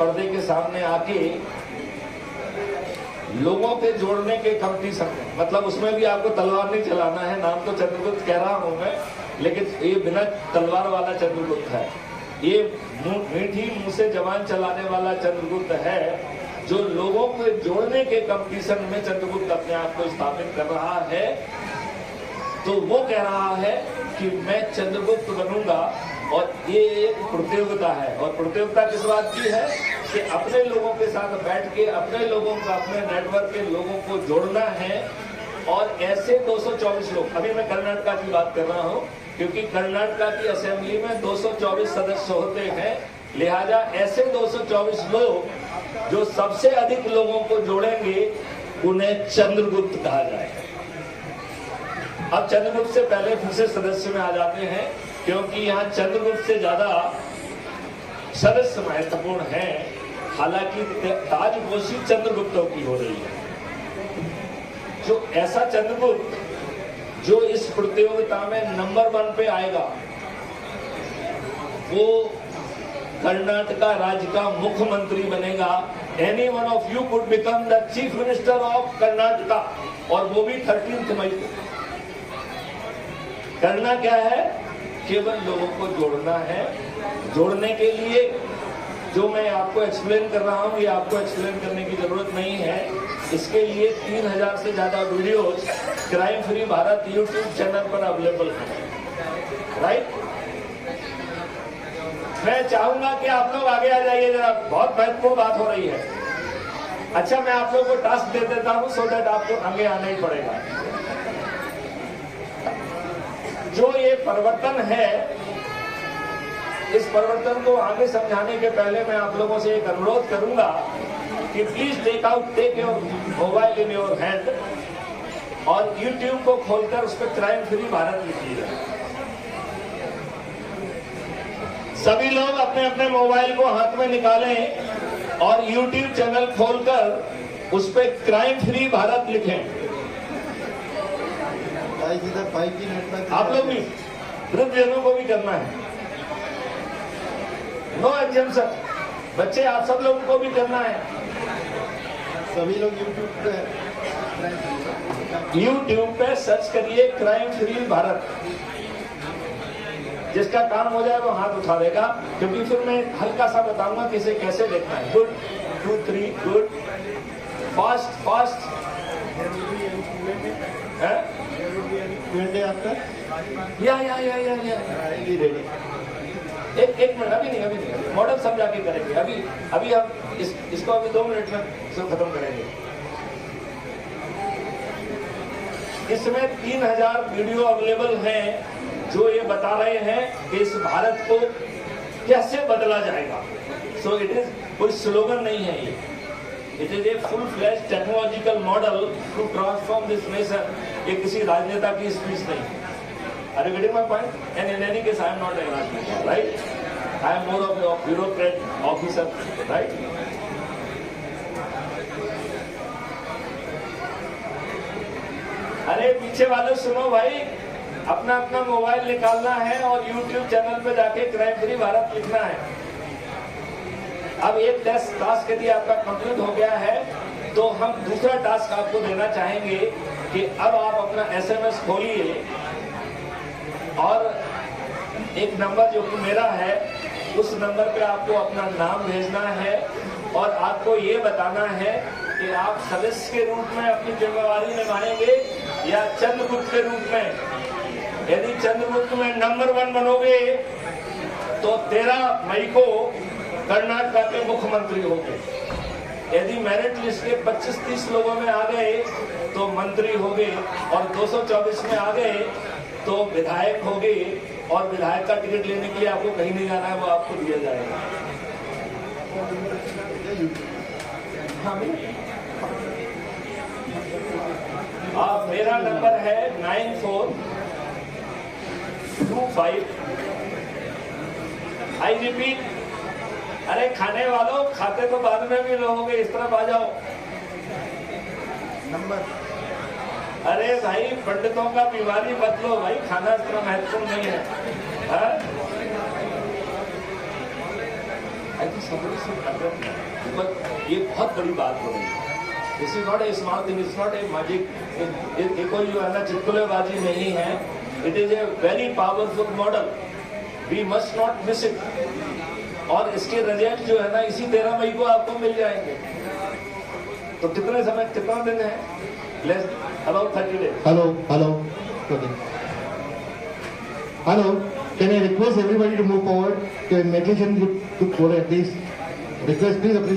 पर्दे के सामने आके लोगों के जोड़ने के कंपटीशन, मतलब उसमें भी आपको तलवार नहीं चलाना है। नाम तो चंद्रगुप्त कह रहा हूं मैं, लेकिन ये बिना तलवार वाला चंद्रगुप्त है। ये मीठी मुंह से जबान चलाने वाला चंद्रगुप्त है, जो लोगों को जोड़ने के कंपटीशन में चंद्रगुप्त अपने आप को स्थापित कर रहा है। तो वो कह रहा है कि मैं चंद्रगुप्त बनूंगा, और ये एक प्रतियोगिता है। और प्रतियोगिता किस बात की है कि अपने लोगों के साथ बैठ के अपने लोगों का, अपने नेटवर्क के लोगों को जोड़ना है। और ऐसे 224 लोग, अभी मैं कर्नाटका की बात कर रहा हूं, क्योंकि कर्नाटका की असेंबली में 224 सदस्य होते हैं, लिहाजा ऐसे 224 लोग जो सबसे अधिक लोगों को जोड़ेंगे उन्हें चंद्रगुप्त कहा जाएगा। अब चंद्रगुप्त से पहले फिर से सदस्य में आ जाते हैं, क्योंकि यहाँ चंद्रगुप्त से ज्यादा सदस्य महत्वपूर्ण हैं। हालांकि ताजपोशी चंद्रगुप्तों की हो रही है। जो ऐसा चंद्रगुप्त जो इस प्रतियोगिता में नंबर 1 पे आएगा, वो कर्नाटका राज्य का मुख्यमंत्री बनेगा। Any one of you could become the chief minister of Karnataka, और वो भी 13 मई को। करना क्या है? केवल लोगों को जोड़ना है। जोड़ने के लिए जो मैं आपको एक्सप्लेन कर रहा हूं, ये आपको एक्सप्लेन करने की जरूरत नहीं है। इसके लिए 3000 से ज्यादा videos crime free Bharat YouTube channel पर अवेलेबल है। राइट? मैं चाहूंगा कि आप लोग आगे आ जाइए, जरा बहुत महत्वपूर्ण बात हो रही है। अच्छा, मैं आप लोगों को टास्क दे देता हूं, सो दैट आपको आगे आना ही पड़ेगा। जो ये परिवर्तन है, इस परिवर्तन को आगे समझाने के पहले मैं आप लोगों से एक अनुरोध करूंगा कि please take your mobile in your hand और यूट्यूब को खोलकर उस पर क्राइम फ्री भारत लिखिएगा। सभी लोग अपने अपने मोबाइल को हाथ में निकालें और यूट्यूब चैनल खोलकर उस पर क्राइम फ्री भारत लिखें। आप लोग भी, वृद्धजनों को भी करना है। नो एग्जाम्शन, बच्चे आप सब लोगों को भी करना है। सभी लोग यूट्यूब पे सर्च करिए क्राइम फ्री भारत। जिसका काम हो जाए वो हाथ उठा देगा, क्योंकि फिर मैं हल्का सा बताऊंगा कि इसे कैसे देखना है। गुड, 2 3 गुड, फास्ट फास्ट है। या एक मिनट, अभी नहीं, मॉडल समझा के करेंगे। अभी हम इसको अभी 2 मिनट में खत्म करेंगे। इसमें 3000 वीडियो अवेलेबल हैं जो ये बता रहे हैं कि इस भारत को कैसे बदला जाएगा। सो इट इज कोई स्लोगन नहीं है ये, it is a full flash technological model to transform this nation. ये किसी राजनेता की स्पीच नहीं। Are you getting my point? And in any case, I am not a Rajneता, right? I am more of a bureaucrat officer, right? अरे पीछे वाले सुनो भाई, अपना अपना मोबाइल निकालना है और YouTube चैनल पे जाके क्राइम फ्री भारत लिखना है। अब एक टास्क यदि आपका कंप्लीट हो गया है, तो हम दूसरा टास्क आपको देना चाहेंगे कि अब आप अपना SMS खोलिए और एक नंबर जो कि मेरा है, उस नंबर पे आपको अपना नाम भेजना है और आपको ये बताना है कि आप सदस्य के रूप में अपनी जिम्मेवारी निभाएंगे या चंद्रगुप्त के रूप में। यदि चंद्रगुप्त में नंबर 1 बनोगे तो 13 मई को कर्नाटका के मुख्यमंत्री होंगे। यदि मेरिट लिस्ट के 25-30 लोगों में आ गए तो मंत्री होंगे, और 224 में आ गए तो विधायक होंगे। और विधायक का टिकट लेने के लिए आपको कहीं नहीं जाना है, वो आपको दिया जाएगा। आप, मेरा नंबर है 9425। आई रिपीट, अरे खाने वालों, खाते तो बाद में भी रहोगे, इस तरफ आ जाओ। नंबर, अरे भाई पंडितों का बीमारी मत लो भाई, खाना इतना महत्वपूर्ण नहीं है। I think somebody should address that. Because ये बहुत बड़ी बात हो रही है. This is not a small thing. It's not a magic. ये कोई जो है ना चिटकुलेबाजी नहीं है. It is a very powerful model. We must not miss it. और इसके रिजल्ट जो है ना इसी 13 मई को आपको मिल जाएंगे. तो कितना दिन है? Less about 30 days. Hello. Okay. Hello. Can I request everybody to move forward? Can meditation to forward at least? Request, please appreciate.